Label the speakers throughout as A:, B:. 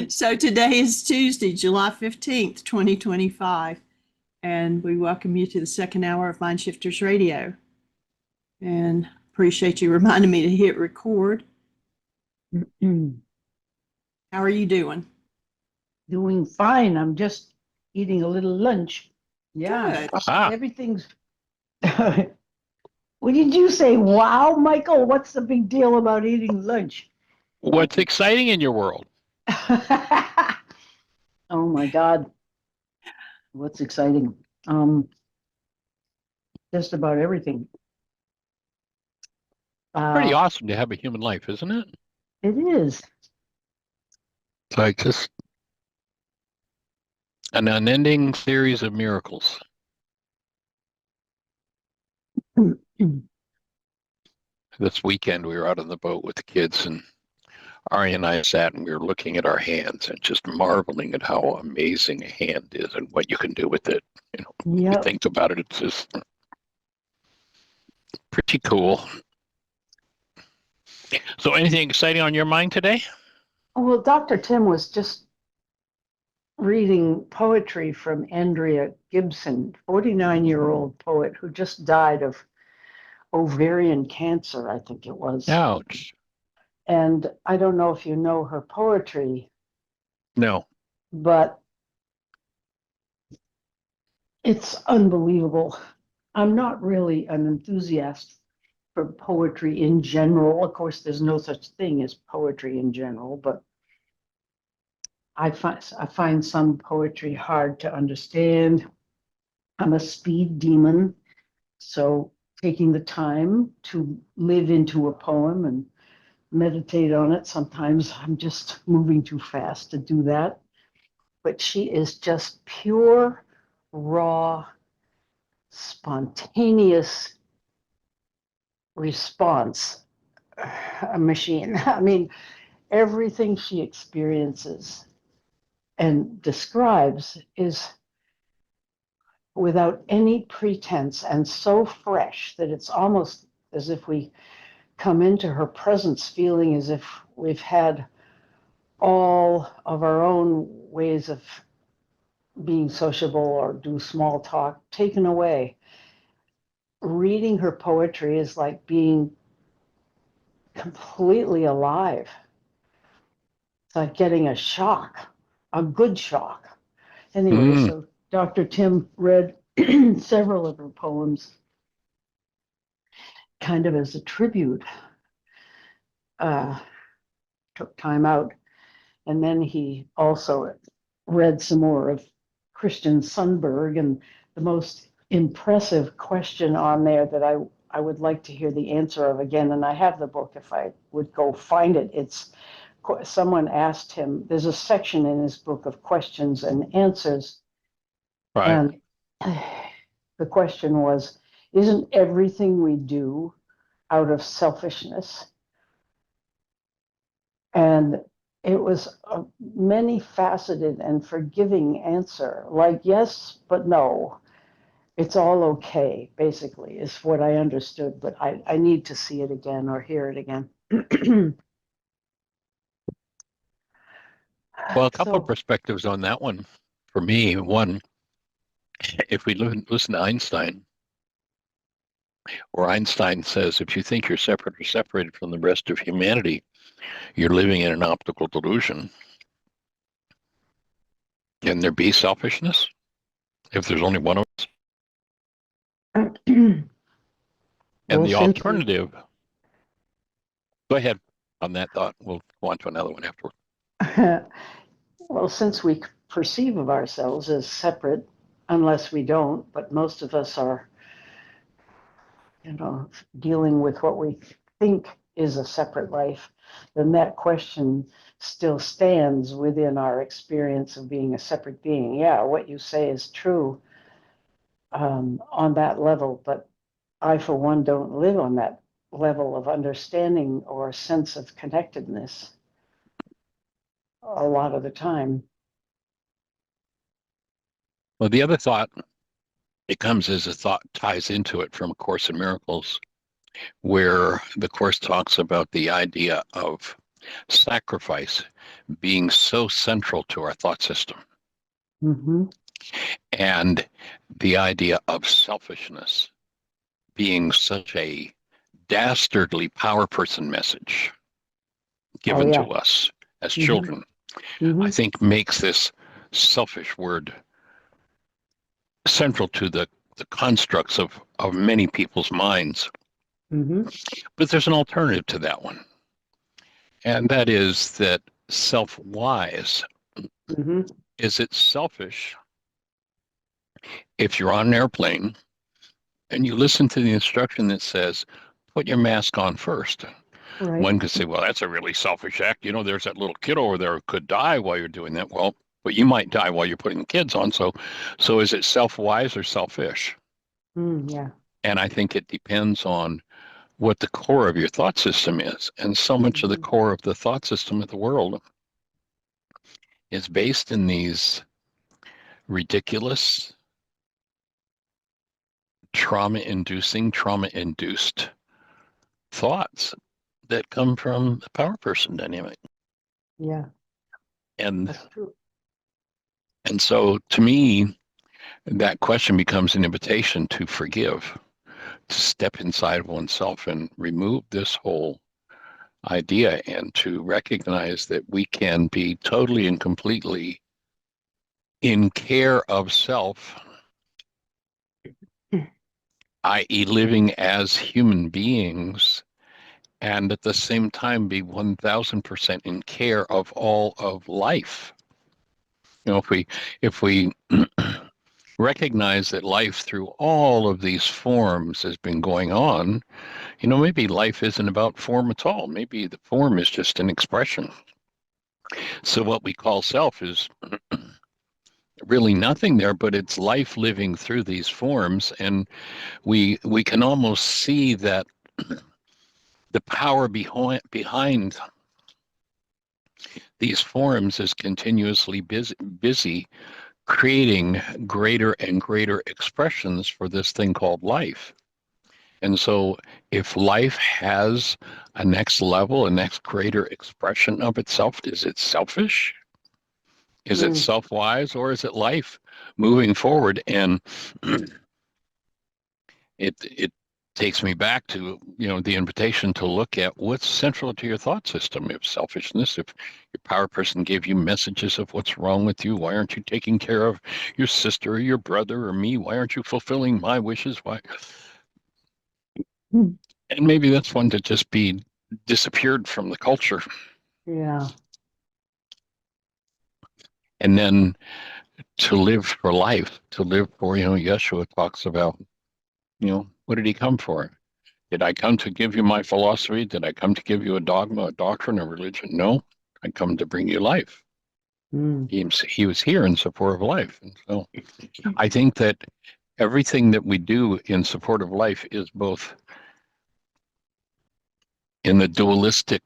A: So today is Tuesday, July 15th, 2025, and we welcome you to the second hour of Mind Shifters Radio. And appreciate you reminding me to hit record. How are you doing?
B: Doing fine. I'm just eating a little lunch. Yeah.
A: Good.
B: Everything's. What did you say? Wow, Michael, what's the big deal about eating lunch?
C: What's exciting in your world?
B: Oh my God. What's exciting? Just about everything.
C: Pretty awesome to have a human life, isn't it?
B: It is.
C: It's like just an unending series of miracles. This weekend, we were out on the boat with the kids, and Arya and I sat and we were looking at our hands and just marveling at how amazing a hand is and what you can do with it. You know,
B: Yep.
C: you think about it, it's just pretty cool. So anything exciting on your mind today?
B: Well, Dr. Tim was just reading poetry from Andrea Gibson, 49-year-old poet who just died of ovarian cancer, I think it was.
C: Ouch.
B: And I don't know if you know her poetry.
C: No.
B: But it's unbelievable. I'm not really an enthusiast for poetry in general. Of course, there's no such thing as poetry in general, but I find some poetry hard to understand. I'm a speed demon, so taking the time to live into a poem and meditate on it, sometimes I'm just moving too fast to do that. But she is just pure, raw, spontaneous response machine. I mean, everything she experiences and describes is without any pretense and so fresh that it's almost as if we come into her presence feeling as if we've had all of our own ways of being sociable or do small talk taken away. Reading her poetry is like being completely alive. It's like getting a shock, a good shock. Anyway, so Dr. Tim read several of her poems kind of as a tribute. Took time out. And then he also read some more of Christian Sundberg, and the most impressive question on there that I would like to hear the answer of again, and I have the book if I would go find it. It's someone asked him, there's a section in his book of questions and answers.
C: Right.
B: And the question was, isn't everything we do out of selfishness? And it was a many-faceted and forgiving answer, like yes, but no. It's all okay, basically, is what I understood, but I need to see it again or hear it again.
C: Well, a couple of perspectives on that one. For me, one, if we listen to Einstein, where Einstein says, if you think you're separate or separated from the rest of humanity, you're living in an optical delusion. Can there be selfishness if there's only one of us? And the alternative, go ahead on that thought. We'll go on to another one afterward.
B: Well, since we perceive of ourselves as separate, unless we don't, but most of us are, dealing with what we think is a separate life, then that question still stands within our experience of being a separate being. Yeah, what you say is true on that level, but I, for one, don't live on that level of understanding or sense of connectedness a lot of the time.
C: Well, the other thought, it comes as a thought, ties into it from A Course in Miracles, where the Course talks about the idea of sacrifice being so central to our thought system,
B: Mm-hmm.
C: and the idea of selfishness being such a dastardly power person message
B: Oh
C: given
B: yeah.
C: to us as
B: Mm-hmm.
C: children,
B: Mm-hmm.
C: I think makes this selfish word central to the constructs of many people's minds.
B: Mm-hmm.
C: But there's an alternative to that one, and that is that self-wise.
B: Mm-hmm.
C: Is it selfish if you're on an airplane and you listen to the instruction that says, put your mask on first?
B: Right.
C: One could say, well, that's a really selfish act. There's that little kid over there who could die while you're doing that. Well, but you might die while you're putting the kids on. So is it self-wise or selfish?
B: Yeah.
C: And I think it depends on what the core of your thought system is. And so much of the
B: Mm-hmm.
C: core of the thought system of the world is based in these ridiculous, trauma-induced thoughts that come from the power person dynamic.
B: Yeah,
C: And
B: that's true.
C: and so to me, that question becomes an invitation to forgive, to step inside of oneself and remove this whole idea, and to recognize that we can be totally and completely in care of self, i.e., living as human beings, and at the same time be 1000% in care of all of life. If we recognize that life through all of these forms has been going on, maybe life isn't about form at all. Maybe the form is just an expression. So what we call self is really nothing there, but it's life living through these forms, and we can almost see that the power behind these forms is continuously busy creating greater and greater expressions for this thing called life. And so if life has a next level, a next greater expression of itself, is it selfish? Is it
B: Mm.
C: self-wise, or is it life moving forward? And it takes me back to the invitation to look at what's central to your thought system. If selfishness, if your power person gave you messages of what's wrong with you, why aren't you taking care of your sister or your brother or me? Why aren't you fulfilling my wishes? Why?
B: Mm.
C: And maybe that's one to just be disappeared from the culture.
B: Yeah.
C: And then to live for life, to live for, Yeshua talks about, what did he come for? Did I come to give you my philosophy? Did I come to give you a dogma, a doctrine, a religion? No, I come to bring you life.
B: Mm.
C: He was here in support of life. And so I think that everything that we do in support of life is both in the dualistic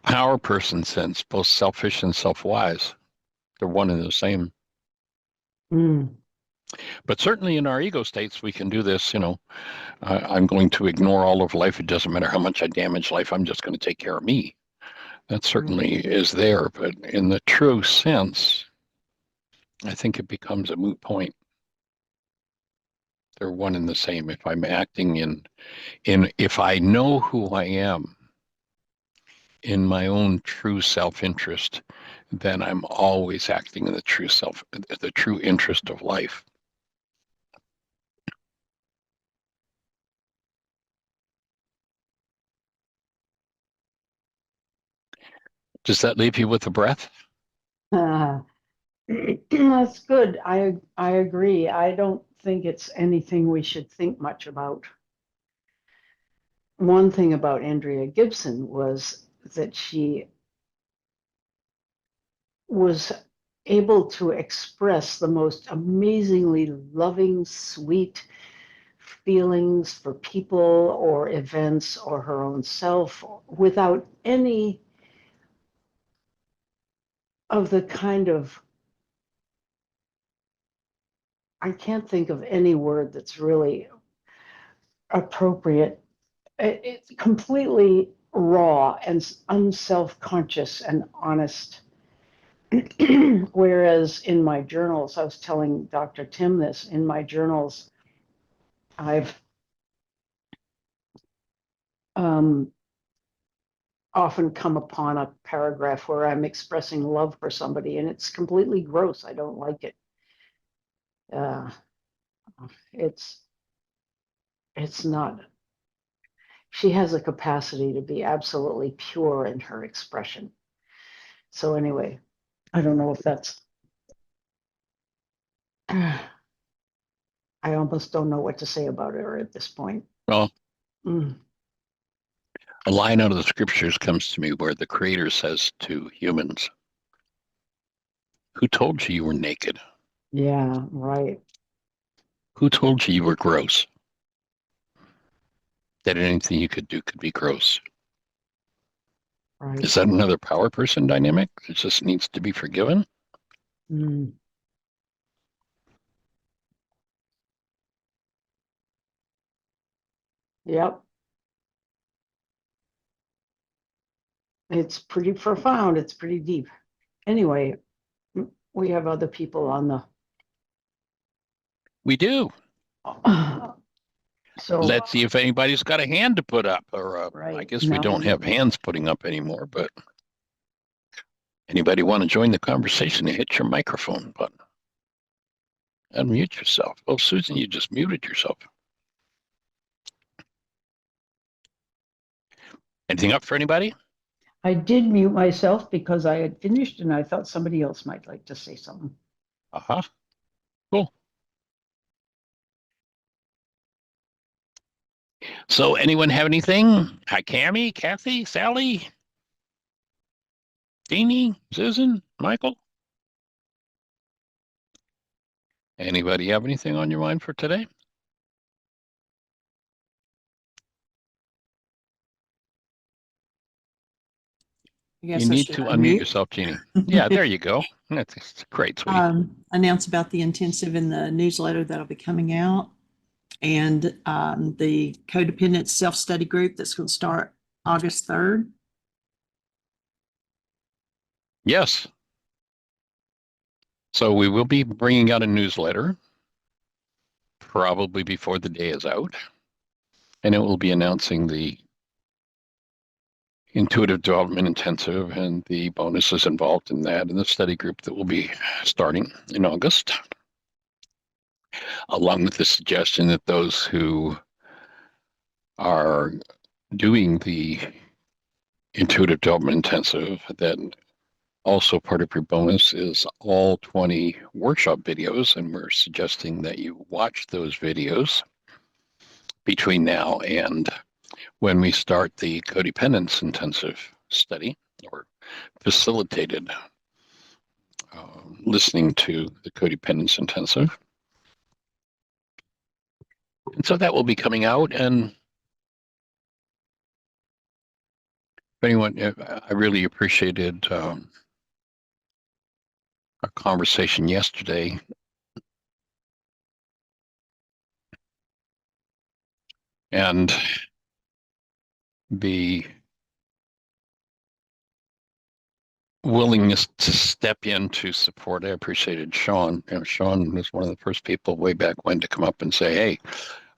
C: power person sense, both selfish and self-wise. They're one and the same.
B: Mm.
C: But certainly in our ego states, we can do this, I'm going to ignore all of life. It doesn't matter how much I damage life. I'm just going to take care of me. That certainly is there. But in the true sense, I think it becomes a moot point. They're one and the same. If I'm acting if I know who I am in my own true self-interest, then I'm always acting in the true interest of life. Does that leave you with a breath?
B: That's good. I agree. I don't think it's anything we should think much about. One thing about Andrea Gibson was that she was able to express the most amazingly loving, sweet feelings for people or events or her own self without any of the kind of, I can't think of any word that's really appropriate it's completely raw and unself-conscious and honest. Whereas in my journals, I was telling Dr. Tim this, in my journals, I've often come upon a paragraph where I'm expressing love for somebody and it's completely gross. I don't like it. It's not, she has a capacity to be absolutely pure in her expression. So anyway, I don't know if that's, I almost don't know what to say about her at this point.
C: Well,
B: Mm.
C: a line out of the scriptures comes to me where the Creator says to humans, "Who told you you were naked?
B: Yeah, right.
C: Who told you you were gross? That anything you could do could be gross."
B: Right.
C: Is that another power person dynamic that just needs to be forgiven?
B: Mm. Yep. It's pretty profound. It's pretty deep. Anyway, we have other people on the.
C: We do.
B: So
C: Let's see if anybody's got a hand to put up. Or I
B: right.
C: guess we
B: No.
C: don't have hands putting up anymore, but anybody want to join the conversation, hit your microphone button. Unmute yourself. Oh, Susan, you just muted yourself. Anything up for anybody?
B: I did mute myself because I had finished and I thought somebody else might like to say something.
C: Uh-huh. Cool. So anyone have anything? Hi, Cammie, Kathy, Sally, Jeannie, Susan, Michael? Anybody have anything on your mind for today?
A: I guess
C: You
A: I
C: need
A: should
C: to unmute
A: unmute.
C: yourself, Jeannie. Yeah, there you go. That's great, sweetie.
A: Announce about the intensive in the newsletter that'll be coming out, and the codependent self-study group that's going to start August 3rd.
C: Yes. So we will be bringing out a newsletter probably before the day is out, and it will be announcing the intuitive development intensive and the bonuses involved in that and the study group that will be starting in August, along with the suggestion that those who are doing the intuitive development intensive, that also part of your bonus is all 20 workshop videos, and we're suggesting that you watch those videos between now and when we start the codependence intensive study, or facilitated listening to the codependence intensive. And so that will be coming out. And if anyone, I really appreciated our conversation yesterday. And the willingness to step in to support. I appreciated Sean. Sean was one of the first people way back when to come up and say, "Hey,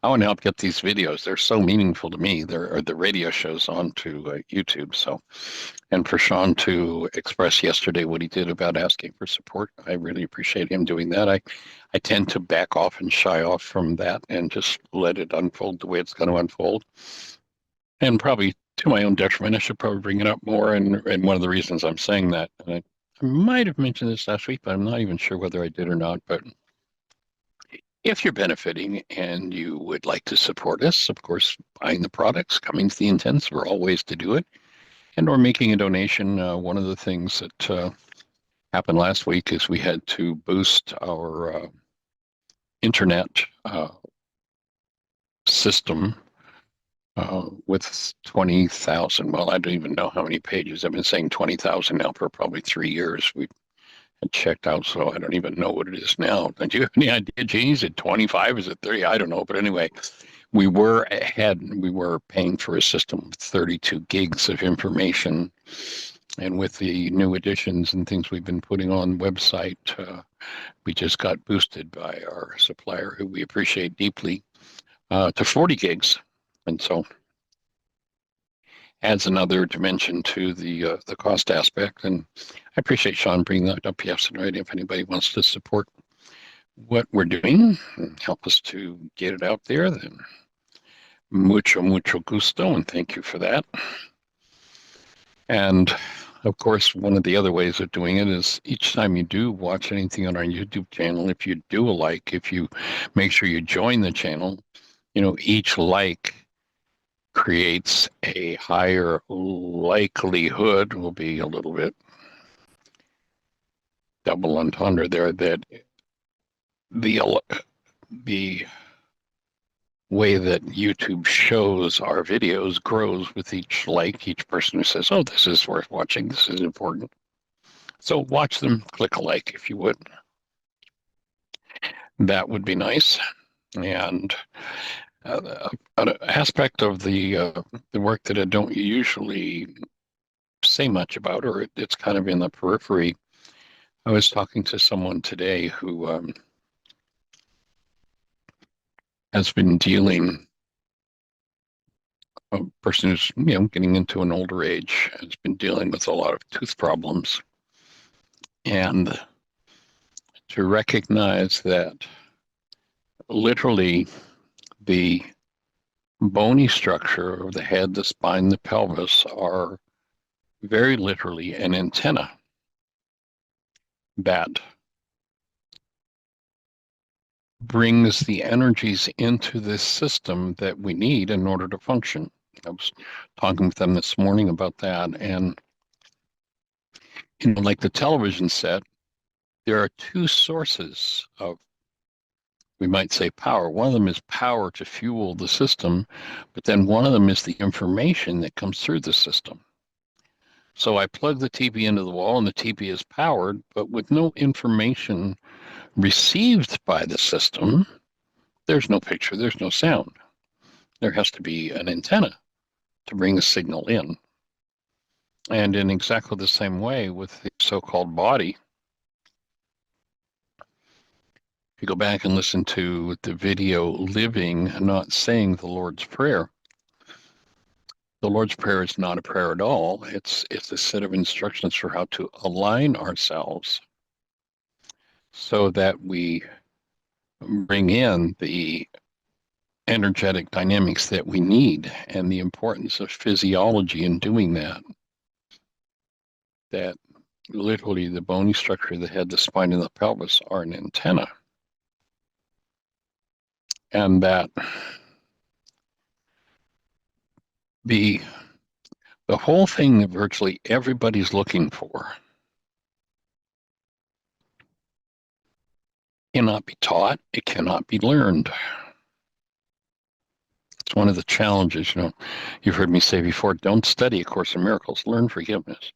C: I want to help get these videos. They're so meaningful to me. They're the radio shows onto YouTube." So, and for Sean to express yesterday what he did about asking for support, I really appreciate him doing that. I tend to back off and shy off from that and just let it unfold the way it's going to unfold. And probably to my own detriment, I should probably bring it up more. And one of the reasons I'm saying that, and I might have mentioned this last week, but I'm not even sure whether I did or not. But if you're benefiting and you would like to support us, of course, buying the products, coming to the intensive are all ways to do it. And or making a donation. One of the things that happened last week is we had to boost our internet system with 20,000. Well, I don't even know how many pages. I've been saying 20,000 now for probably 3 years. We had checked out, so I don't even know what it is now. Do you have any idea, Jeannie? Is it 25? Is it 30? I don't know. But anyway, we were paying for a system with 32 gigs of information, and with the new additions and things we've been putting on the website, we just got boosted by our supplier, who we appreciate deeply, to 40 gigs, and so adds another dimension to the cost aspect. And I appreciate Sean bringing that up yesterday. If anybody wants to support what we're doing and help us to get it out there, then mucho gusto, and thank you for that. And of course, one of the other ways of doing it is each time you do watch anything on our YouTube channel, if you do a like, if you make sure you join the channel, each like creates a higher likelihood, will be a little bit double entendre there, that the way that YouTube shows our videos grows with each like, each person who says, oh, this is worth watching, this is important. So watch them, click a like if you would. That would be nice. And an aspect of the work that I don't usually say much about, or it's kind of in the periphery. I was talking to someone today who has been dealing, a person who's getting into an older age, has been dealing with a lot of tooth problems, and to recognize that literally the bony structure of the head, the spine, the pelvis are very literally an antenna that brings the energies into this system that we need in order to function. I was talking with them this morning about that, and like the television set, there are two sources of, we might say, power. One of them is power to fuel the system, but then one of them is the information that comes through the system. So I plug the TV into the wall and the TV is powered, but with no information received by the system, there's no picture, there's no sound. There has to be an antenna to bring the signal in. And in exactly the same way with the so-called body, if you go back and listen to the video, Living, Not Saying the Lord's Prayer, the Lord's Prayer is not a prayer at all. It's a set of instructions for how to align ourselves so that we bring in the energetic dynamics that we need, and the importance of physiology in doing that. That literally the bony structure of the head, the spine, and the pelvis are an antenna. And that the whole thing that virtually everybody's looking for cannot be taught, it cannot be learned. It's one of the challenges, you've heard me say before, don't study A Course in Miracles, learn forgiveness.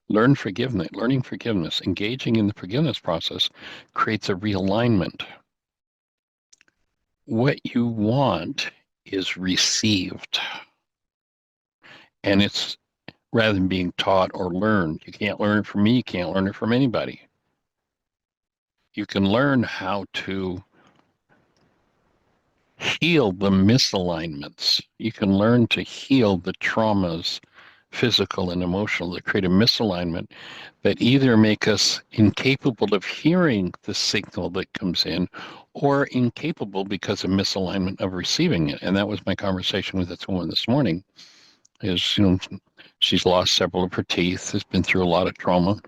C: Learn forgiveness, learning forgiveness, engaging in the forgiveness process creates a realignment. What you want is received. And it's rather than being taught or learned. You can't learn it from me, you can't learn it from anybody. You can learn how to heal the misalignments. You can learn to heal the traumas, physical and emotional, that create a misalignment that either make us incapable of hearing the signal that comes in, or incapable because of misalignment of receiving it. And that was my conversation with this woman this morning, is, she's lost several of her teeth, has been through a lot of trauma.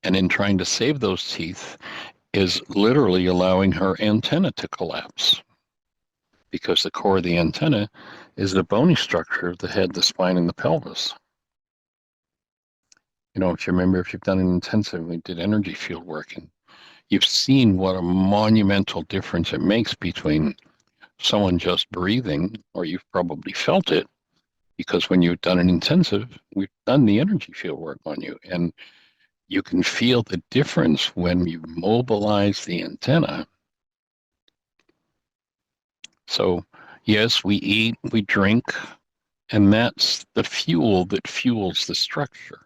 C: And in trying to save those teeth is literally allowing her antenna to collapse, because the core of the antenna is the bony structure of the head, the spine, and the pelvis. If you remember, if you've done an intensive, we did energy field work, and you've seen what a monumental difference it makes between someone just breathing, or you've probably felt it, because when you've done an intensive, we've done the energy field work on you, and you can feel the difference when you mobilize the antenna. So, yes, we eat, we drink, and that's the fuel that fuels the structure.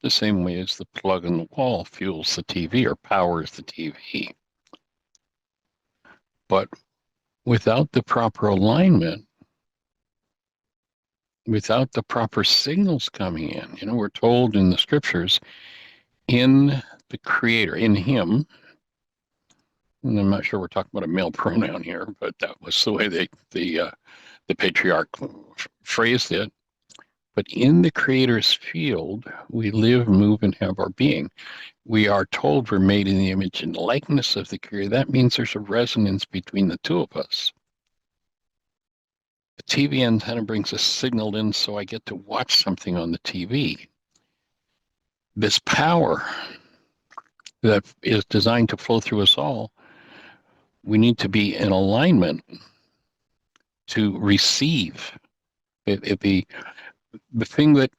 C: The same way as the plug in the wall fuels the TV or powers the TV. But without the proper alignment, without the proper signals coming in, we're told in the scriptures, in the Creator, in Him, and I'm not sure we're talking about a male pronoun here, but that was the way the patriarch phrased it. But in the Creator's field, we live, move, and have our being. We are told we're made in the image and likeness of the Creator. That means there's a resonance between the two of us. The TV antenna brings a signal in, so I get to watch something on the TV. This power that is designed to flow through us all, we need to be in alignment to receive. The thing that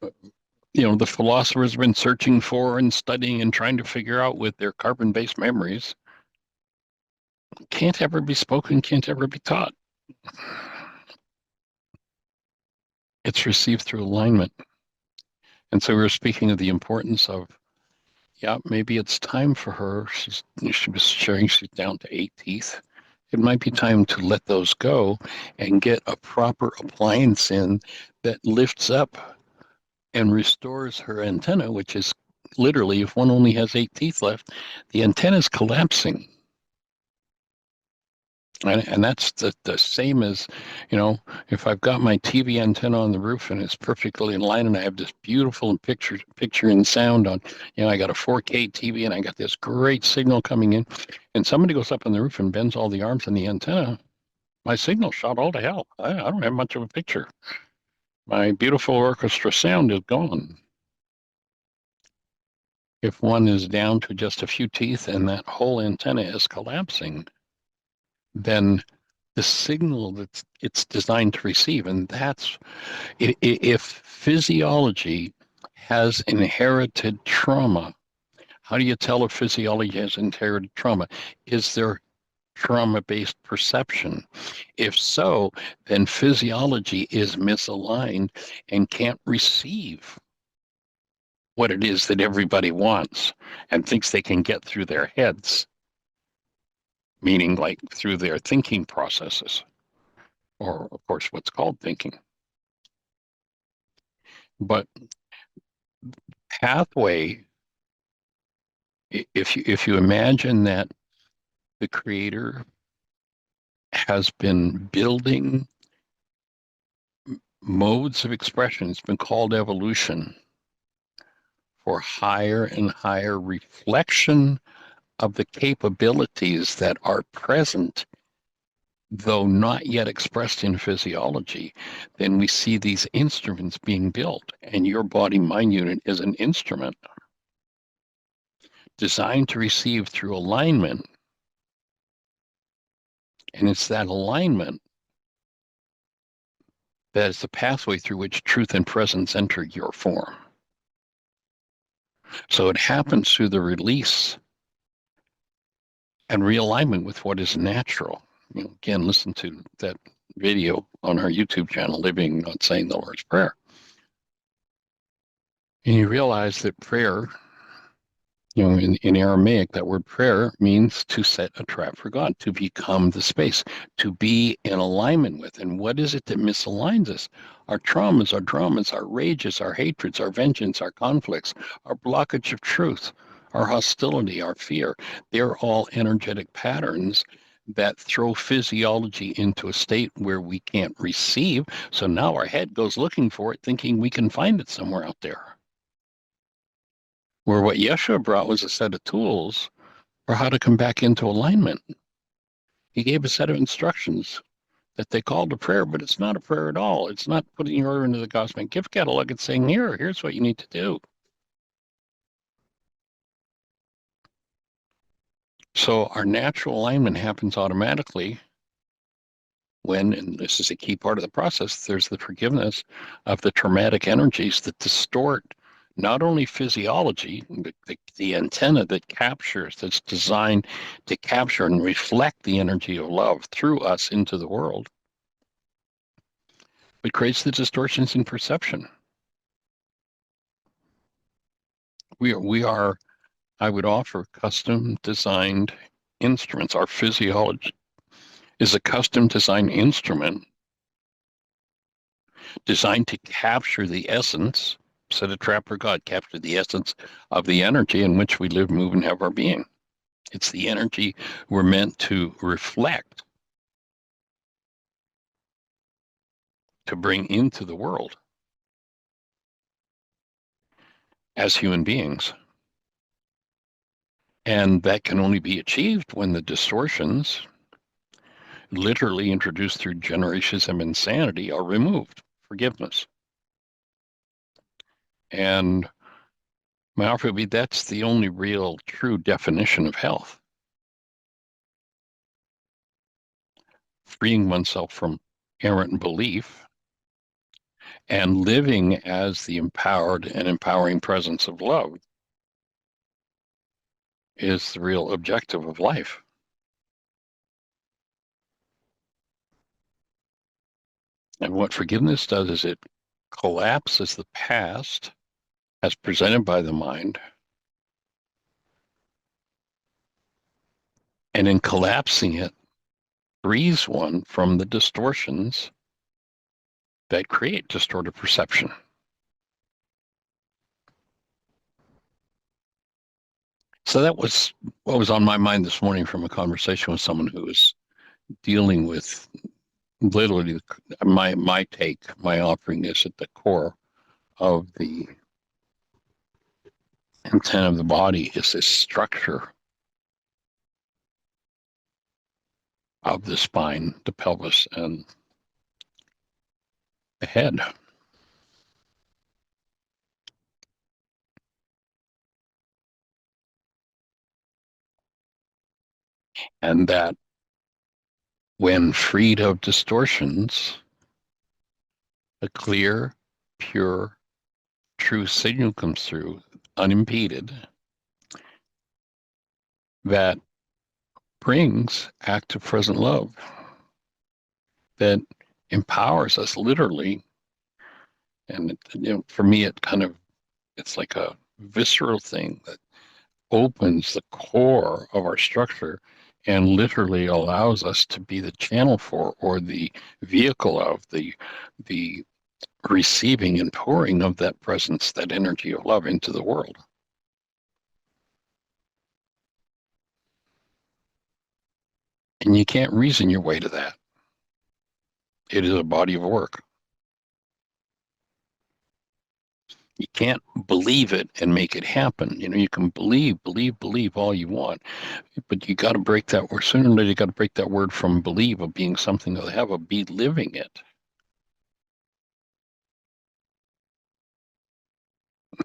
C: the philosophers have been searching for and studying and trying to figure out with their carbon-based memories can't ever be spoken, can't ever be taught. It's received through alignment. And so we were speaking of the importance of, maybe it's time for her. She was sharing she's down to 8 teeth. It might be time to let those go and get a proper appliance in that lifts up and restores her antenna, which is literally, if one only has 8 teeth left, the antenna is collapsing. And that's the same as, if I've got my TV antenna on the roof and it's perfectly in line and I have this beautiful picture and sound on, I got a 4K TV and I got this great signal coming in, and somebody goes up on the roof and bends all the arms on the antenna, my signal shot all to hell. I don't have much of a picture. My beautiful orchestra sound is gone. If one is down to just a few teeth and that whole antenna is collapsing, then the signal that it's designed to receive, and that's if physiology has inherited trauma, how do you tell if physiology has inherited trauma? Is there trauma-based perception? If so, then physiology is misaligned and can't receive what it is that everybody wants and thinks they can get through their heads, meaning like through their thinking processes, or of course what's called thinking. But pathway, if you imagine that the Creator has been building modes of expression, it's been called evolution, for higher and higher reflection of the capabilities that are present, though not yet expressed in physiology, then we see these instruments being built. And your body-mind unit is an instrument designed to receive through alignment. And it's that alignment that is the pathway through which truth and presence enter your form. So it happens through the release and realignment with what is natural. Again, listen to that video on our YouTube channel, Living, Not Saying the Lord's Prayer. And you realize that prayer, in Aramaic, that word prayer means to set a trap for God, to become the space, to be in alignment with. And what is it that misaligns us? Our traumas, our dramas, our rages, our hatreds, our vengeance, our conflicts, our blockage of truth, our hostility, our fear. They're all energetic patterns that throw physiology into a state where we can't receive. So now our head goes looking for it, thinking we can find it somewhere out there. Where what Yeshua brought was a set of tools for how to come back into alignment. He gave a set of instructions that they called a prayer, but it's not a prayer at all. It's not putting your order into the cosmic gift catalog. It's saying, here's what you need to do. So our natural alignment happens automatically when, and this is a key part of the process, there's the forgiveness of the traumatic energies that distort not only physiology, but the antenna that captures, that's designed to capture and reflect the energy of love through us into the world, that creates the distortions in perception. We are, I would offer, custom designed instruments. Our physiology is a custom designed instrument designed to capture the essence, said a trapper God, capture the essence of the energy in which we live, move, and have our being. It's the energy we're meant to reflect, to bring into the world as human beings. And that can only be achieved when the distortions, literally introduced through generations of insanity, are removed. Forgiveness. And my offer would be that's the only real true definition of health. Freeing oneself from errant belief and living as the empowered and empowering presence of love is the real objective of life. And what forgiveness does is it collapses the past as presented by the mind. And in collapsing it, frees one from the distortions that create distorted perception. So that was what was on my mind this morning from a conversation with someone who was dealing with literally my offering is at the core of the intent of the body is this structure of the spine, the pelvis, and the head. And that when freed of distortions, a clear, pure, true signal comes through, unimpeded, that brings active present love, that empowers us literally. And for me, it's like a visceral thing that opens the core of our structure and literally allows us to be the channel for, or the vehicle of, the receiving and pouring of that presence, that energy of love into the world. And you can't reason your way to that. It is a body of work. You can't believe it and make it happen. You can believe all you want, but you got to break that word. Sooner or later, you got to break that word from believe of being something to have a be living it.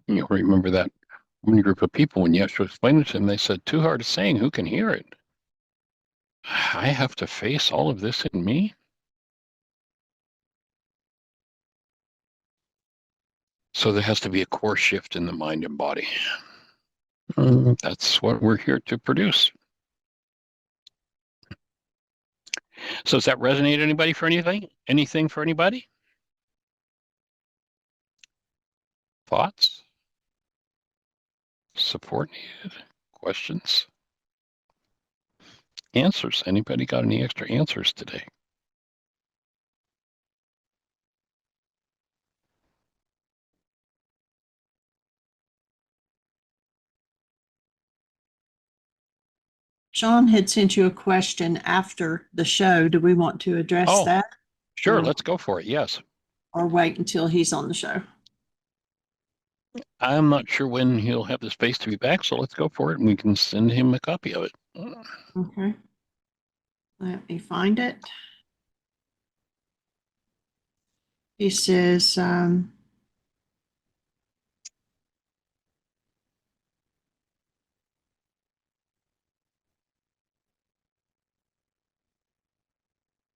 C: Remember that one group of people, when you have to explain it to them, they said, too hard a saying, who can hear it? I have to face all of this in me? So there has to be a core shift in the mind and body. That's what we're here to produce. So does that resonate anybody for anything? Anything for anybody? Thoughts? Support needed? Questions? Answers? Anybody got any extra answers today?
A: Sean had sent you a question after the show. Do we want to address that?
C: Sure, let's go for it. Yes.
A: Or wait until he's on the show?
C: I'm not sure when he'll have the space to be back, so let's go for it, and we can send him a copy of it.
A: Okay. Let me find it. He says,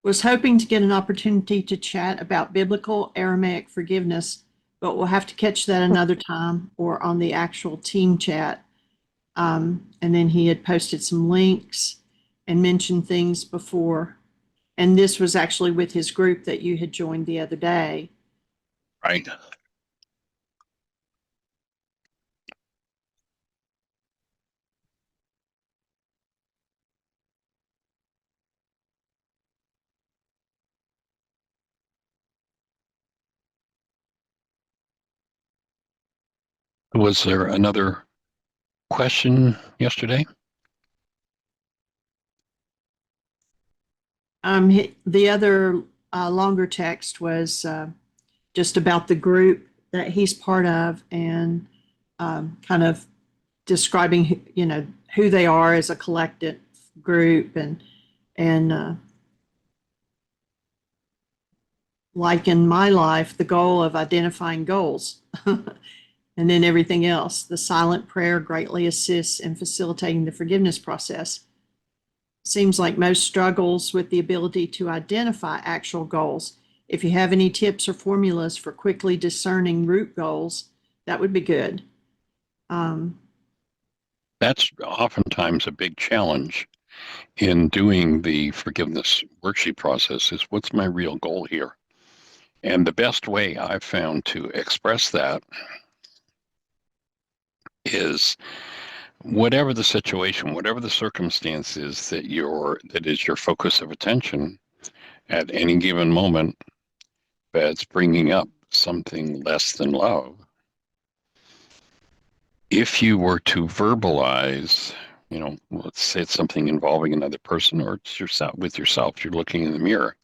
A: was hoping to get an opportunity to chat about biblical Aramaic forgiveness, but we'll have to catch that another time or on the actual team chat. And then he had posted some links and mentioned things before And this was actually with his group that you had joined the other day.
C: Right. Was there another question yesterday?
A: The other longer text was just about the group that he's part of and kind of describing, who they are as a collective group and like in my life, the goal of identifying goals. And then everything else. The silent prayer greatly assists in facilitating the forgiveness process. Seems like most struggles with the ability to identify actual goals. If you have any tips or formulas for quickly discerning root goals, that would be good.
C: That's oftentimes a big challenge in doing the forgiveness worksheet process is what's my real goal here? And the best way I've found to express that is whatever the situation, whatever the circumstance is that is your focus of attention at any given moment that's bringing up something less than love. If you were to verbalize, let's say it's something involving another person or it's yourself with yourself, you're looking in the mirror.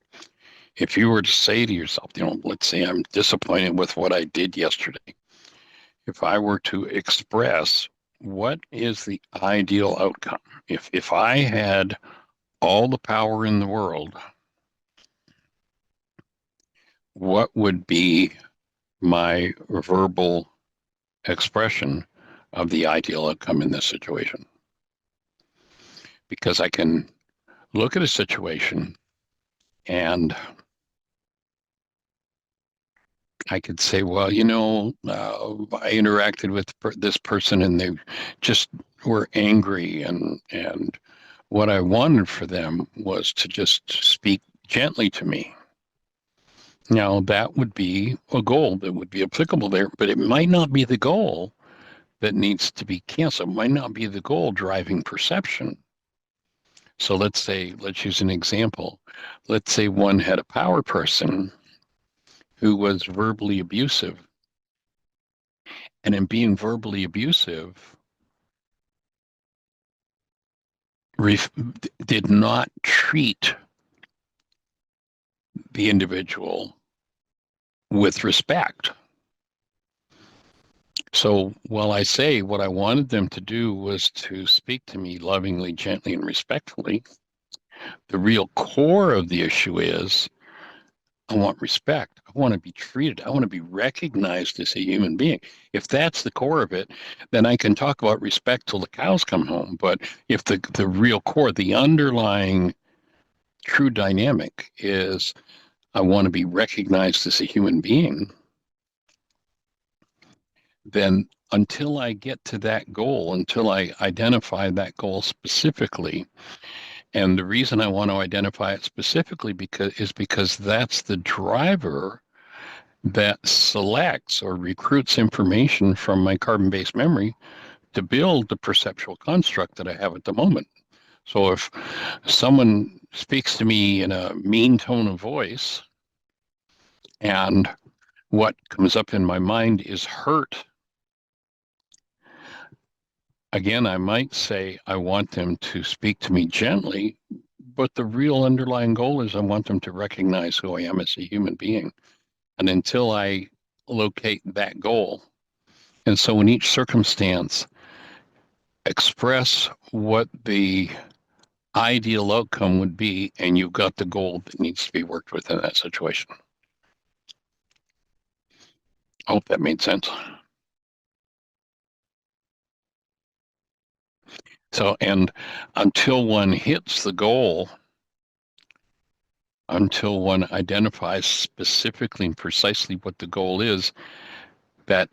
C: If you were to say to yourself, let's say I'm disappointed with what I did yesterday. If I were to express what is the ideal outcome, if I had all the power in the world, what would be my verbal expression of the ideal outcome in this situation? Because I can look at a situation and I could say, well, I interacted with this person and they just were angry and what I wanted for them was to just speak gently to me. Now, that would be a goal that would be applicable there, but it might not be the goal that needs to be canceled. It might not be the goal driving perception. So let's use an example. Let's say one had a power person who was verbally abusive. And in being verbally abusive, did not treat the individual with respect. So while I say what I wanted them to do was to speak to me lovingly, gently, and respectfully, the real core of the issue is I want respect. I want to be treated. I want to be recognized as a human being. If that's the core of it, then I can talk about respect till the cows come home. But if the real core, the underlying true dynamic is I want to be recognized as a human being, then until I get to that goal, until I identify that goal specifically, and the reason I want to identify it specifically because that's the driver that selects or recruits information from my carbon-based memory to build the perceptual construct that I have at the moment. So if someone speaks to me in a mean tone of voice and what comes up in my mind is hurt, again, I might say I want them to speak to me gently, but the real underlying goal is I want them to recognize who I am as a human being. And until I locate that goal, and so in each circumstance, express what the ideal outcome would be, and you've got the goal that needs to be worked with in that situation. I hope that made sense. So, and until one hits the goal, until one identifies specifically and precisely what the goal is, that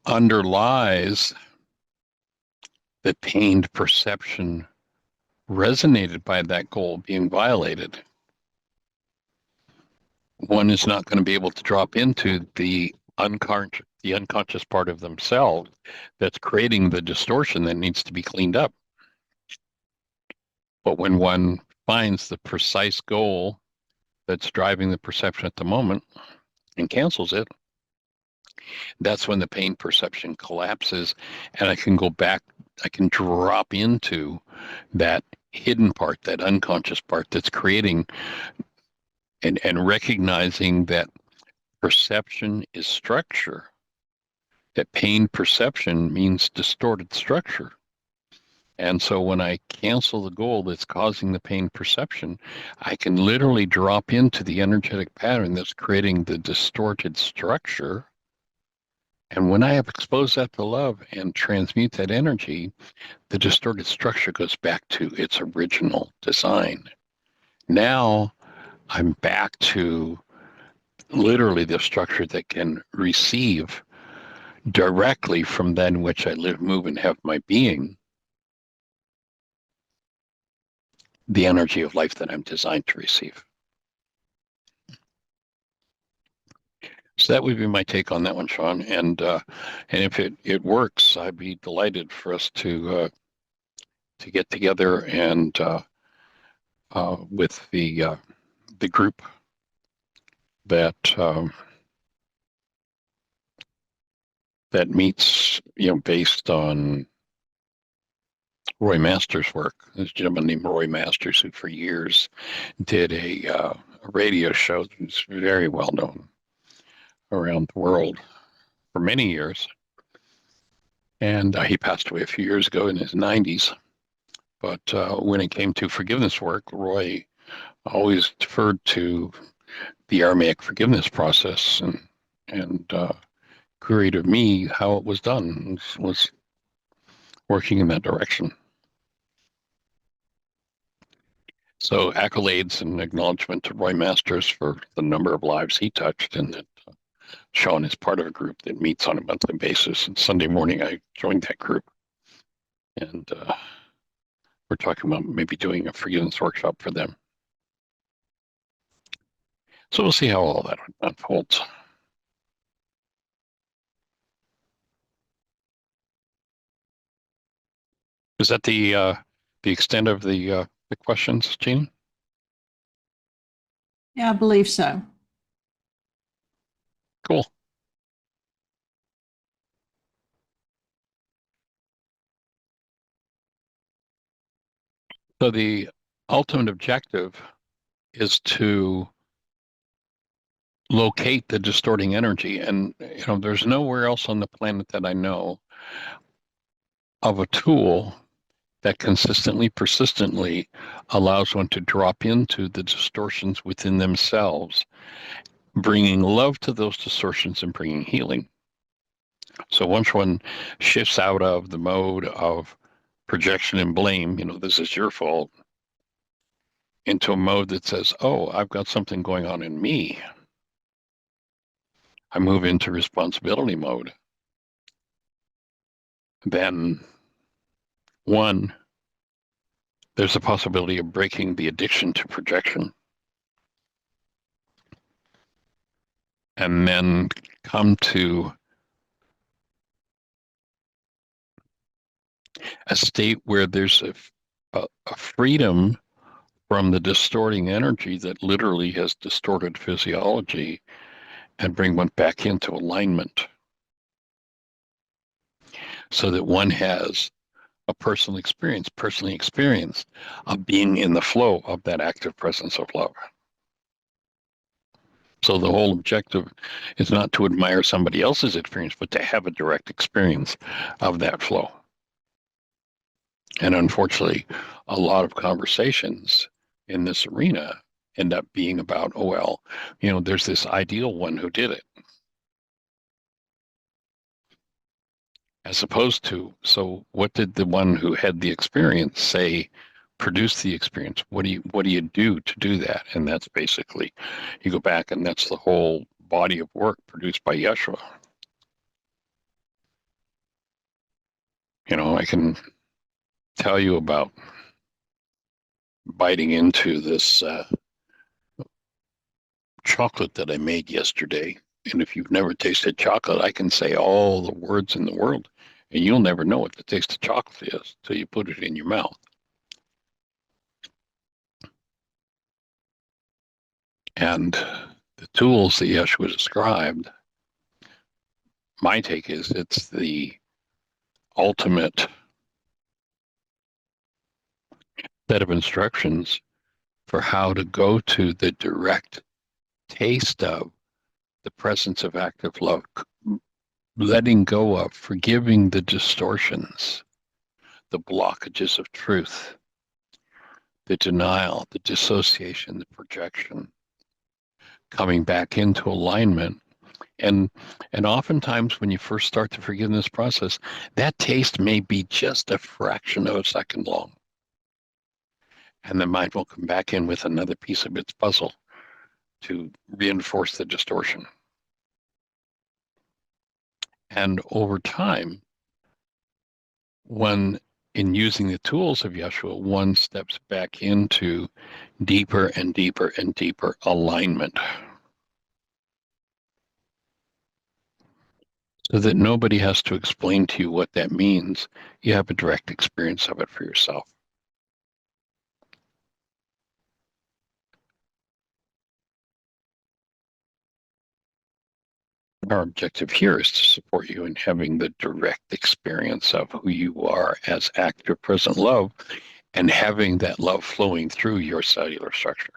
C: underlies the pained perception resonated by that goal being violated, one is not going to be able to drop into the unconscious part of themselves that's creating the distortion that needs to be cleaned up. But when one finds the precise goal that's driving the perception at the moment and cancels it, that's when the pain perception collapses, and I can go back, I can drop into that hidden part, that unconscious part that's creating and recognizing that perception is structure, that pain perception means distorted structure. And so when I cancel the goal that's causing the pain perception, I can literally drop into the energetic pattern that's creating the distorted structure. And when I have exposed that to love and transmute that energy, the distorted structure goes back to its original design. Now I'm back to literally the structure that can receive directly from that in which I live, move, and have my being, the energy of life that I'm designed to receive. So that would be my take on that one, Sean. And if it works, I'd be delighted for us to get together and with the group that that meets, based on Roy Masters' work. There's a gentleman named Roy Masters who, for years, did a radio show that's very well known around the world for many years. And he passed away a few years ago in his 90s. But when it came to forgiveness work, Roy always deferred to the Aramaic forgiveness process and queried of me how it was done, was working in that direction. So accolades and acknowledgement to Roy Masters for the number of lives he touched, and that Sean is part of a group that meets on a monthly basis. And Sunday morning, I joined that group. And we're talking about maybe doing a forgiveness workshop for them. So we'll see how all that unfolds. Is that the extent of the questions, Jean?
A: Yeah, I believe so.
C: Cool. So the ultimate objective is to locate the distorting energy. And, there's nowhere else on the planet that I know of a tool that consistently, persistently allows one to drop into the distortions within themselves, bringing love to those distortions and bringing healing. So once one shifts out of the mode of projection and blame, this is your fault, into a mode that says, oh, I've got something going on in me, I move into responsibility mode. Then, one, there's a possibility of breaking the addiction to projection. And then come to a state where there's a freedom from the distorting energy that literally has distorted physiology, and bring one back into alignment so that one has a personally experienced of being in the flow of that active presence of love. So the whole objective is not to admire somebody else's experience, but to have a direct experience of that flow. And unfortunately, a lot of conversations in this arena end up being about, oh, well, there's this ideal one who did it. As opposed to, so what did the one who had the experience say, produce the experience? What do you do to do that? And that's basically, you go back and that's the whole body of work produced by Yeshua. I can tell you about biting into this chocolate that I made yesterday. And if you've never tasted chocolate, I can say all the words in the world, and you'll never know what the taste of chocolate is till you put it in your mouth. And the tools that Yeshua described, my take is it's the ultimate set of instructions for how to go to the direct taste of the presence of active love, letting go of, forgiving the distortions, the blockages of truth, the denial, the dissociation, the projection, coming back into alignment. And oftentimes when you first start the forgiveness process, that taste may be just a fraction of a second long. And the mind will come back in with another piece of its puzzle to reinforce the distortion. And over time, when in using the tools of Yeshua, one steps back into deeper and deeper and deeper alignment, so that nobody has to explain to you what that means. You have a direct experience of it for yourself. Our objective here is to support you in having the direct experience of who you are as active present love, and having that love flowing through your cellular structure.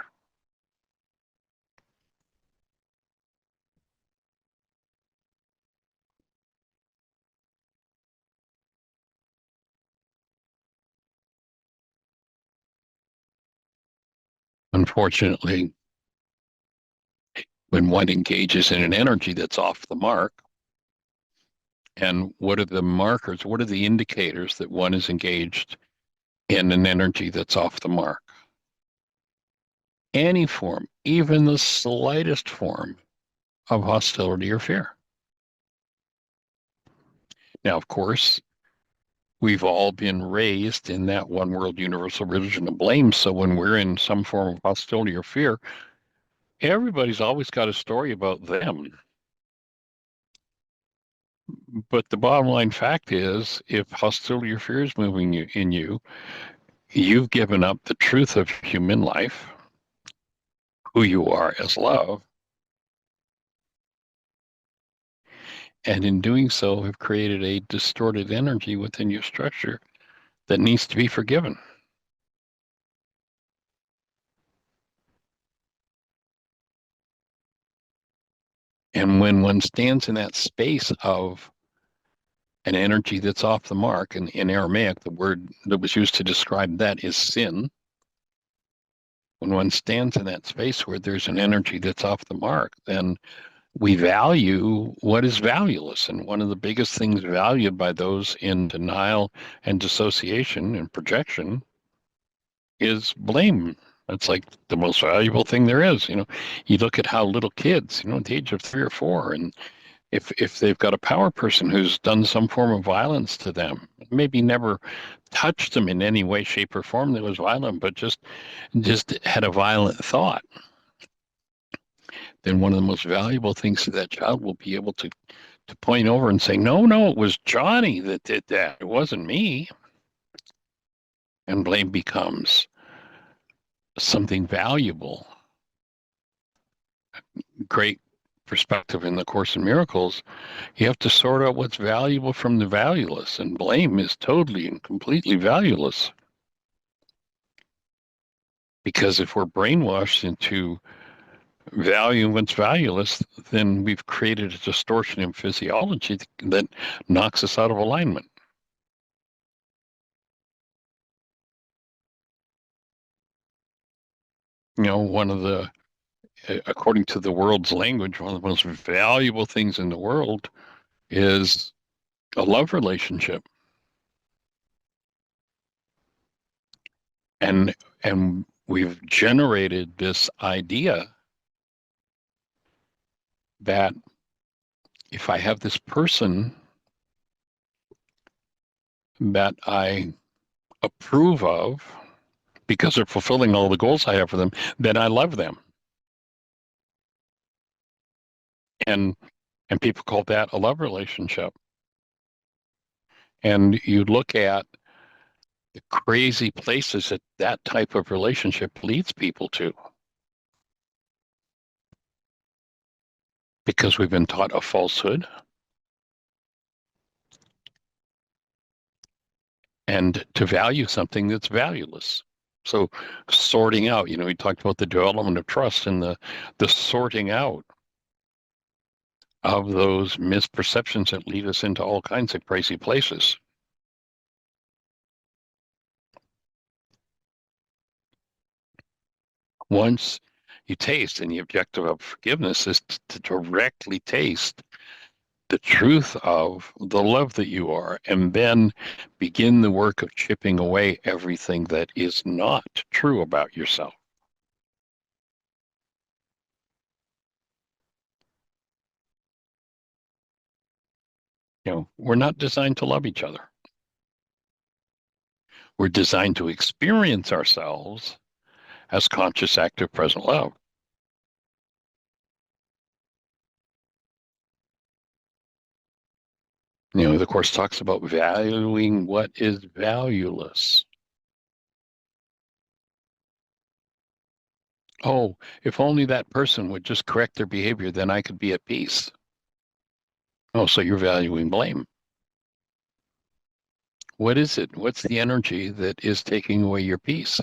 C: Unfortunately, when one engages in an energy that's off the mark, and what are the markers, what are the indicators that one is engaged in an energy that's off the mark? Any form, even the slightest form of hostility or fear. Now, of course, we've all been raised in that one world universal religion of blame. So when we're in some form of hostility or fear, everybody's always got a story about them. But the bottom line fact is, if hostility or fear is moving you in you, you've given up the truth of human life, who you are as love, and in doing so have created a distorted energy within your structure that needs to be forgiven. And when one stands in that space of an energy that's off the mark, and in Aramaic, the word that was used to describe that is sin. When one stands in that space where there's an energy that's off the mark, then we value what is valueless. And one of the biggest things valued by those in denial and dissociation and projection is blame. It's like the most valuable thing there is. You look at how little kids, at the age of 3 or 4, and if they've got a power person who's done some form of violence to them, maybe never touched them in any way, shape, or form that was violent, but just had a violent thought, then one of the most valuable things to that child will be able to point over and say, no, it was Johnny that did that. It wasn't me. And blame becomes something valuable. Great perspective in the Course in Miracles. You have to sort out what's valuable from the valueless, and blame is totally and completely valueless. Because if we're brainwashed into valuing what's valueless, then we've created a distortion in physiology that knocks us out of alignment. One of the, according to the world's language, one of the most valuable things in the world is a love relationship. And we've generated this idea that if I have this person that I approve of because they're fulfilling all the goals I have for them, then I love them. And people call that a love relationship. And you look at the crazy places that that type of relationship leads people to, because we've been taught a falsehood and to value something that's valueless. So sorting out, we talked about the development of trust and the sorting out of those misperceptions that lead us into all kinds of crazy places. Once you taste, and the objective of forgiveness is to directly taste the truth of the love that you are, and then begin the work of chipping away everything that is not true about yourself. We're not designed to love each other. We're designed to experience ourselves as conscious, active, present love. The Course talks about valuing what is valueless. Oh, if only that person would just correct their behavior, then I could be at peace. Oh, so you're valuing blame. What is it? What's the energy that is taking away your peace?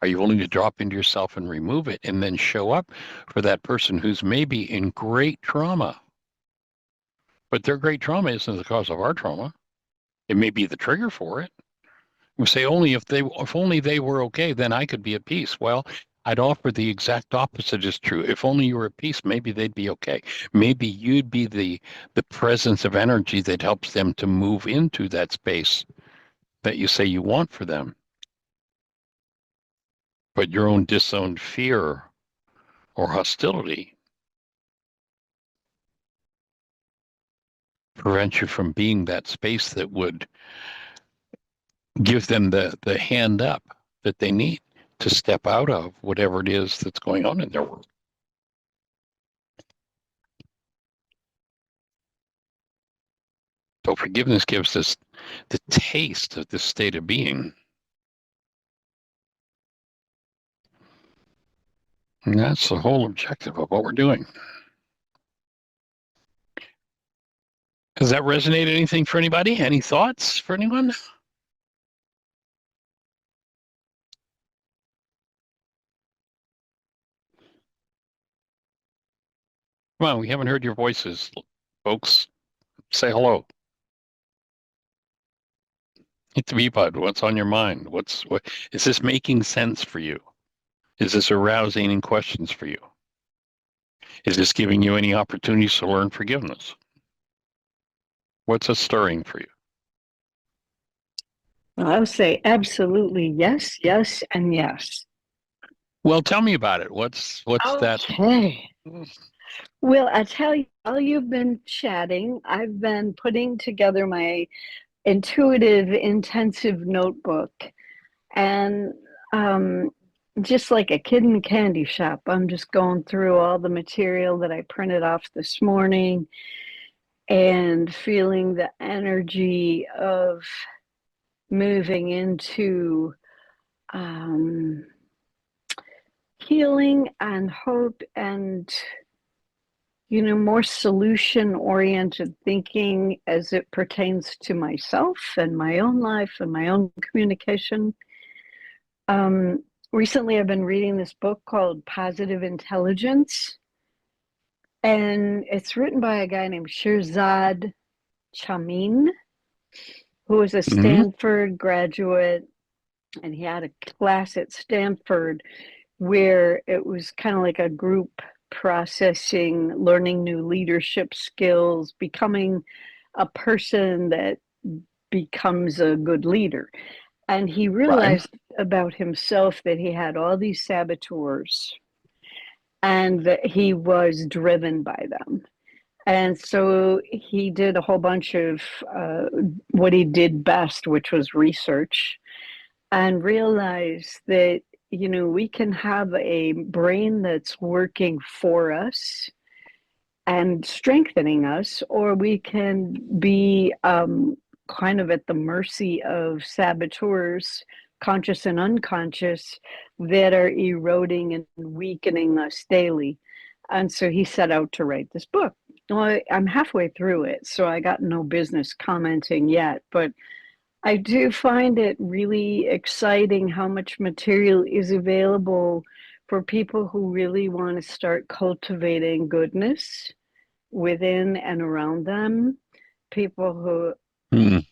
C: Are you willing to drop into yourself and remove it, and then show up for that person who's maybe in great trauma? But their great trauma isn't the cause of our trauma. It may be the trigger for it. We say if only they were okay, then I could be at peace. Well, I'd offer the exact opposite is true. If only you were at peace, maybe they'd be okay. Maybe you'd be the presence of energy that helps them to move into that space that you say you want for them. But your own disowned fear or hostility prevents you from being that space that would give them the hand up that they need to step out of whatever it is that's going on in their world. So forgiveness gives us the taste of this state of being. And that's the whole objective of what we're doing. Does that resonate anything for anybody? Any thoughts for anyone? Come on, we haven't heard your voices, folks. Say hello. Hit the V button. What's on your mind? What is this making sense for you? Is this arousing any questions for you? Is this giving you any opportunities to learn forgiveness? What's it stirring for you?
B: Well, I would say absolutely yes, yes, and yes.
C: Well, tell me about it. What's that?
B: Okay. Well, I tell you, while you've been chatting, I've been putting together my intuitive intensive notebook, and just like a kid in a candy shop, I'm just going through all the material that I printed off this morning and feeling the energy of moving into healing and hope and more solution-oriented thinking as it pertains to myself and my own life and my own communication. Recently, I've been reading this book called Positive Intelligence, and it's written by a guy named Shirzad Chamine, who was a Stanford graduate, and he had a class at Stanford where it was kind of like a group processing, learning new leadership skills, becoming a person that becomes a good leader. And he realized about himself that he had all these saboteurs and that he was driven by them. And so he did a whole bunch of what he did best, which was research, and realized that we can have a brain that's working for us
D: and strengthening us, or we can be kind of at the mercy of saboteurs, conscious and unconscious, that are eroding and weakening us daily. And so he set out to write this book. Well, I'm halfway through it, so I got no business commenting yet, but I do find it really exciting how much material is available for people who really want to start cultivating goodness within and around them. People who,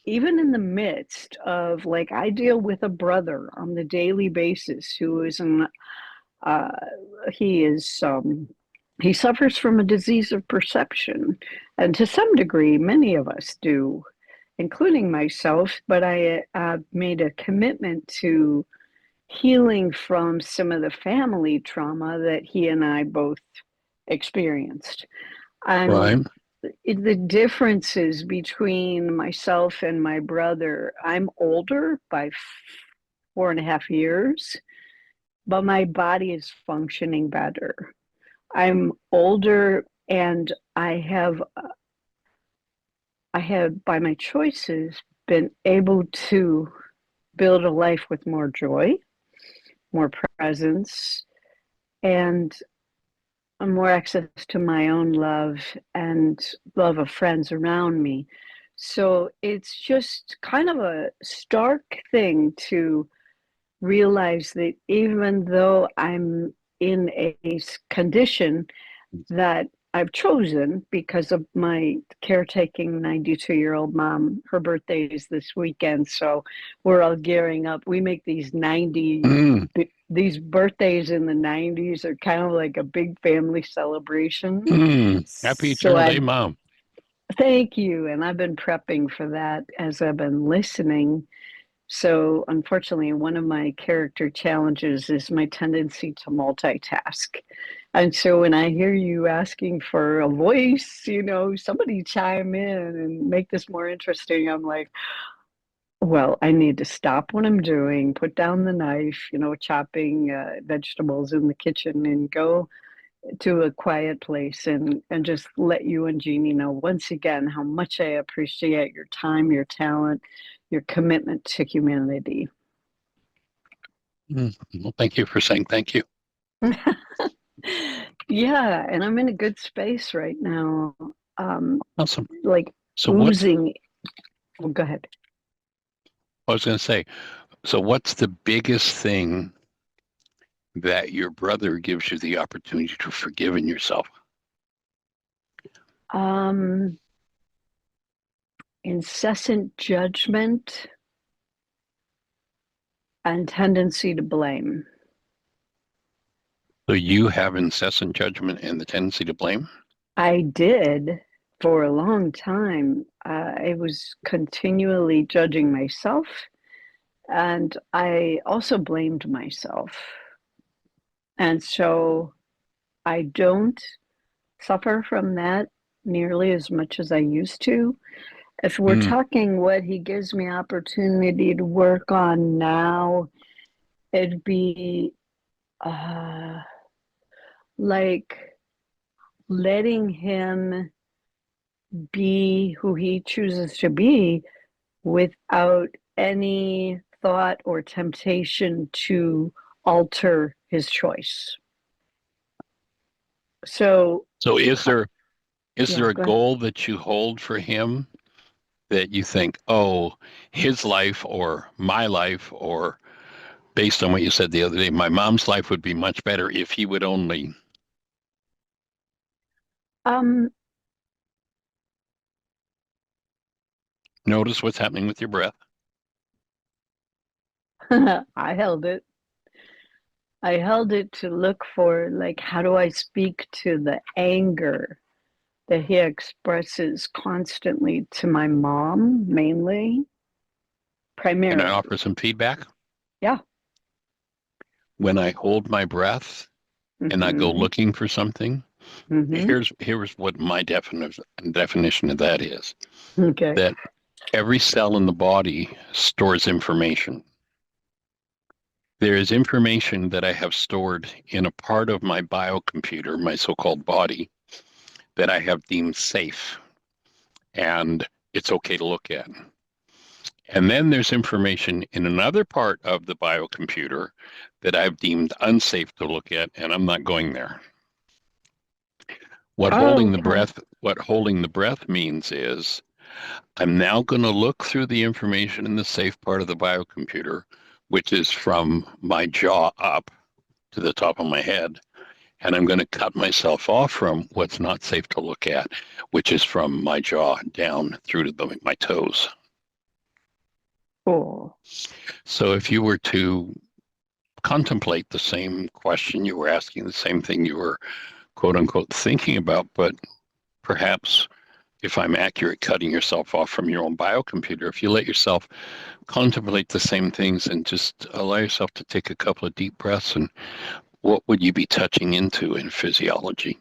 D: even in the midst of, like, I deal with a brother on the daily basis who is he suffers from a disease of perception, and to some degree, many of us do, including myself. But I made a commitment to healing from some of the family trauma that he and I both experienced.
C: Right.
D: The differences between myself and my brother, I'm older by 4.5 years, but my body is functioning better. I'm older, and I have, by my choices, been able to build a life with more joy, more presence, and more access to my own love and love of friends around me. So it's just kind of a stark thing to realize that even though I'm in a condition that I've chosen because of my caretaking 92-year-old mom, her birthday is this weekend, so we're all gearing up. We make these these birthdays in the 90s are kind of like a big family celebration.
C: Happy
D: So
C: Eternal Day, Mom.
D: Thank you. And I've been prepping for that as I've been listening. So unfortunately, one of my character challenges is my tendency to multitask. And so when I hear you asking for a voice, somebody chime in and make this more interesting, I'm like, well, I need to stop what I'm doing, put down the knife, chopping vegetables in the kitchen, and go to a quiet place and just let you and Jeannie know once again how much I appreciate your time, your talent, your commitment to humanity.
C: Well, thank you for saying thank you.
D: Yeah, and I'm in a good space right now.
C: Awesome.
D: Like
C: So
D: oozing. Well, go ahead.
C: I was going to say, so what's the biggest thing that your brother gives you the opportunity to forgive in yourself?
D: Incessant judgment and tendency to blame.
C: So you have incessant judgment and the tendency to blame?
D: I did for a long time. I was continually judging myself, and I also blamed myself. And so I don't suffer from that nearly as much as I used to. If we're talking what he gives me opportunity to work on now, it'd be like letting him be who he chooses to be without any thought or temptation to alter his choice. So
C: is there a
D: go
C: goal that you hold for him that you think, oh, his life or my life, or based on what you said the other day, my mom's life would be much better if he would only... Notice what's happening with your breath.
D: I held it. I held it to look for, like, how do I speak to the anger that he expresses constantly to my mom, mainly, primarily.
C: Can I offer some feedback?
D: Yeah.
C: When I hold my breath and I go looking for something, here's what my definition of that is.
D: Okay.
C: That every cell in the body stores information. There is information that I have stored in a part of my biocomputer, my so-called body, that I have deemed safe and it's okay to look at. And then there's information in another part of the biocomputer that I've deemed unsafe to look at, and I'm not going there. What
D: Oh,
C: holding the
D: okay.
C: breath means is I'm now going to look through the information in the safe part of the biocomputer, which is from my jaw up to the top of my head, and I'm going to cut myself off from what's not safe to look at, which is from my jaw down through to my toes.
D: Cool.
C: So if you were to contemplate the same question you were asking, the same thing you were quote unquote thinking about, but perhaps, if I'm accurate, cutting yourself off from your own biocomputer, if you let yourself contemplate the same things and just allow yourself to take a couple of deep breaths, and what would you be touching into in physiology?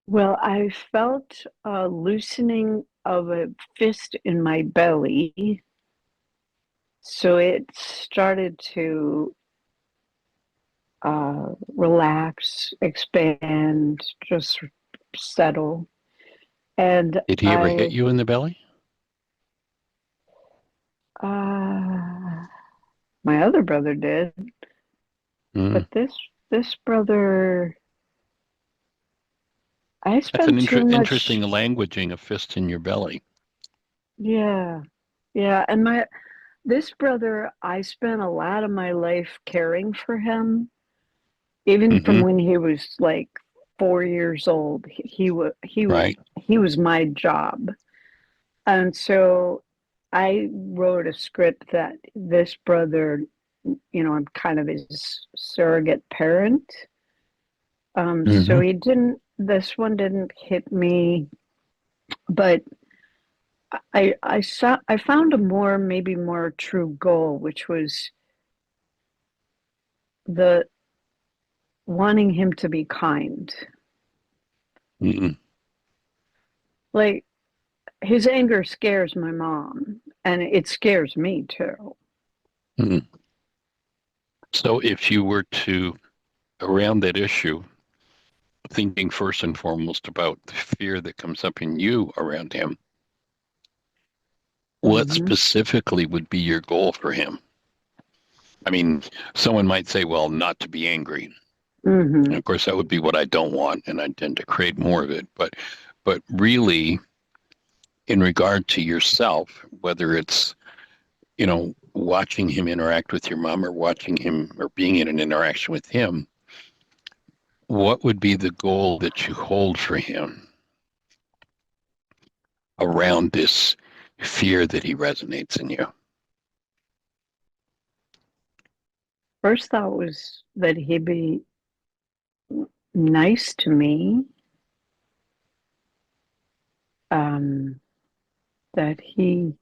D: Well, I felt a loosening of a fist in my belly. So it started to relax, expand, just settle. And
C: Did he ever hit you in the belly?
D: my other brother did, but this brother, I
C: That's an
D: spent too
C: interesting
D: much.
C: languaging, a fist in your belly.
D: Yeah, yeah, and this brother, I spent a lot of my life caring for him, even from
C: Mm-hmm.
D: when he was like 4 years old.
C: Right.
D: He was my job. And so I wrote a script that this brother, I'm kind of his surrogate parent. So
C: Mm-hmm.
D: this one didn't hit me, but I found a maybe more true goal, which was the wanting him to be kind.
C: Mm-hmm.
D: Like, his anger scares my mom, and it scares me too.
C: Mm-hmm. So if you were to, around that issue, thinking first and foremost about the fear that comes up in you around him, what
D: Mm-hmm.
C: specifically would be your goal for him? I mean, someone might say, well, not to be angry.
D: Mm-hmm.
C: And of course, that would be what I don't want, and I tend to create more of it. But really, in regard to yourself, whether it's, watching him interact with your mom or watching him or being in an interaction with him, what would be the goal that you hold for him around this fear that he resonates in you?
D: First thought was that he'd be nice to me. That he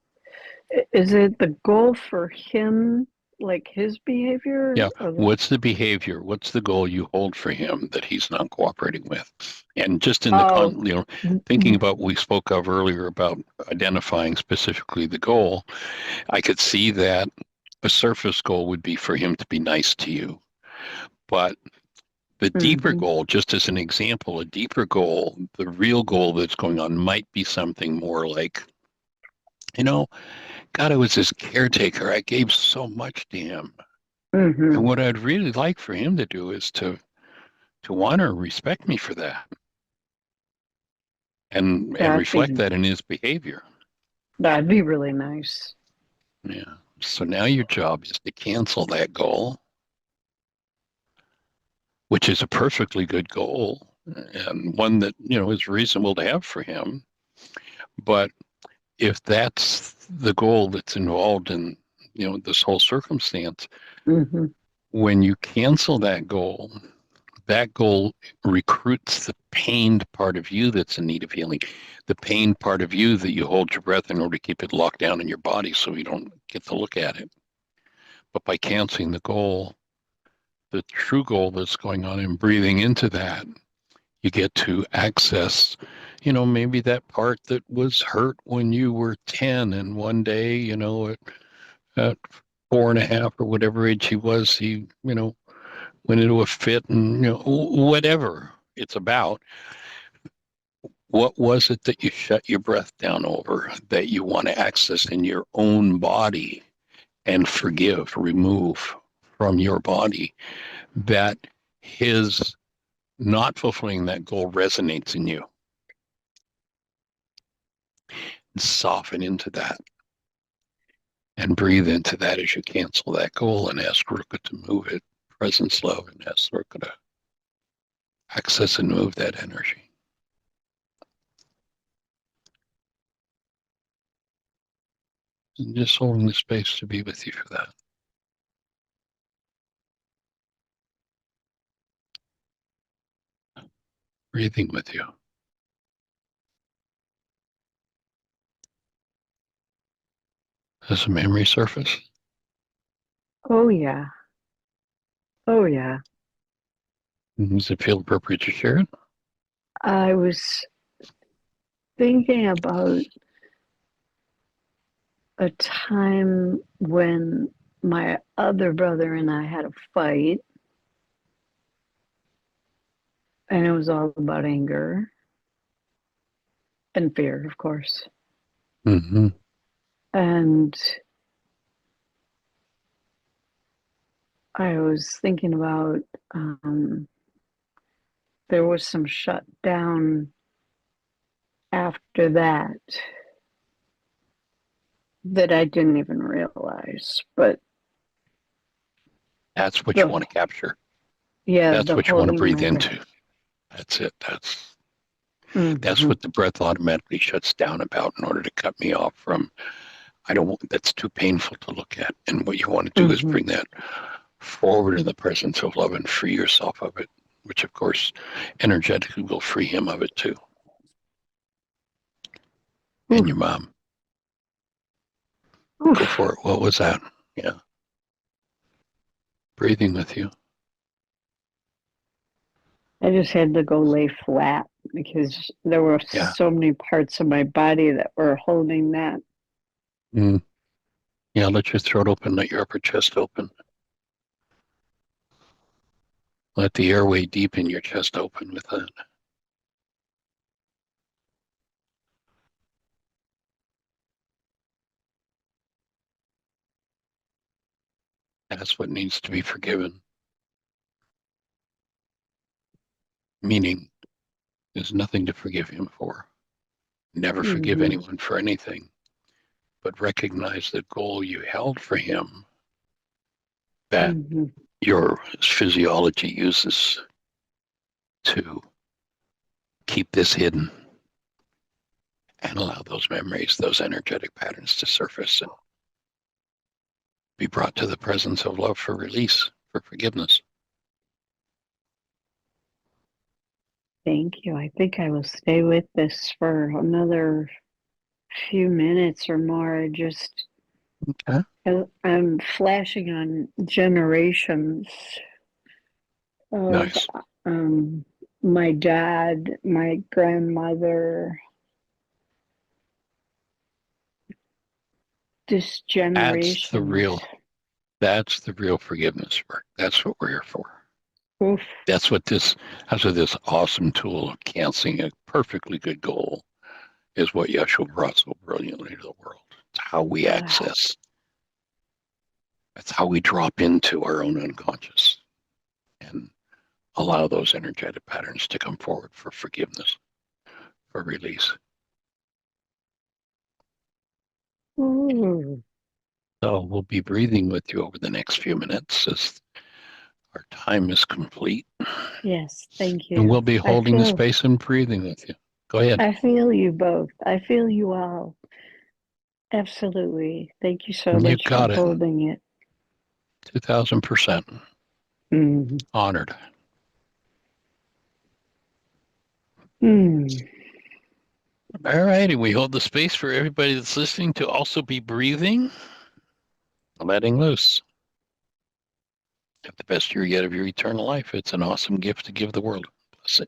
D: is it the goal for him, like his behavior,
C: Yeah.
D: or
C: What's the behavior? What's the goal you hold for him that he's not cooperating with? And just in
D: oh,
C: thinking about what we spoke of earlier about identifying specifically the goal, I could see that a surface goal would be for him to be nice to you. But the deeper
D: mm-hmm.
C: goal, just as an example, a deeper goal, the real goal that's going on might be something more like, God, I was his caretaker. I gave so much to him.
D: Mm-hmm.
C: And what I'd really like for him to do is to honor and respect me for that and
D: That'd
C: reflect
D: be
C: that in his behavior.
D: that'd be really nice.
C: Yeah. So now your job is to cancel that goal, which is a perfectly good goal and one that, is reasonable to have for him. But if that's the goal that's involved in, this whole circumstance,
D: Mm-hmm.
C: when you cancel that goal recruits the pained part of you that's in need of healing, the pained part of you that you hold your breath in order to keep it locked down in your body so you don't get to look at it. But by canceling the goal, the true goal that's going on and breathing into that, you get to access, maybe that part that was hurt when you were 10 and one day, at 4.5 or whatever age he was, he, went into a fit and, whatever it's about. What was it that you shut your breath down over that you want to access in your own body and forgive, remove from your body, that his not fulfilling that goal resonates in you? Soften into that and breathe into that as you cancel that goal and ask Ruka to move it, presence love, and ask Ruka to access and move that energy. And just holding the space to be with you for that. Breathing with you. Does a memory surface?
D: Oh, yeah. Oh, yeah.
C: Does it feel appropriate to share it?
D: I was thinking about a time when my other brother and I had a fight, and it was all about anger and fear, of course.
C: Mm-hmm.
D: And I was thinking about there was some shutdown after that I didn't even realize. But
C: That's what you want to capture.
D: Yeah,
C: That's
D: the
C: what you want to
D: holding
C: breathe
D: my
C: into.
D: breath.
C: That's it. That's
D: Mhm.
C: what the breath automatically shuts down about in order to cut me off from, I don't want, that's too painful to look at. And what you want to do is
D: Mhm.
C: bring that forward in the presence of love and free yourself of it, which of course energetically will free him of it too. And your mom.
D: Oof.
C: Go for it. What was that? Yeah. Breathing with you.
D: I just had to go lay flat because there were
C: Yeah.
D: so many parts of my body that were holding that.
C: Mm. Yeah, let your throat open, let your upper chest open. Let the airway deepen your chest open with that. That's what needs to be forgiven. Meaning, there's nothing to forgive him for. Never forgive
D: Mhm.
C: anyone for anything, but recognize the goal you held for him that
D: Mhm.
C: your physiology uses to keep this hidden and allow those memories, those energetic patterns to surface and be brought to the presence of love for release, for forgiveness.
D: Thank you. I think I will stay with this for another few minutes or more. Just
C: Okay.
D: I'm flashing on generations of
C: Nice.
D: um, my dad, my grandmother, this
C: That's the
D: generations.
C: real, that's the real forgiveness work. That's what we're here for.
D: Oof.
C: That's what this awesome tool of canceling a perfectly good goal is what Yeshua brought so brilliantly to the world. It's how we access. That's how we drop into our own unconscious and allow those energetic patterns to come forward for forgiveness, for release.
D: Ooh.
C: So we'll be breathing with you over the next few minutes as our time is complete.
D: Yes, thank
C: And
D: you.
C: we'll be holding the space and breathing with you. Go ahead.
D: I feel you both. I feel you all. Absolutely. Thank you so
C: You
D: much for
C: got it.
D: holding it.
C: 2000%.
D: Mm.
C: Honored.
D: Mm.
C: All righty. We hold the space for everybody that's listening to also be breathing, letting loose. Have the best year yet of your eternal life. It's an awesome gift to give the world. Blessing.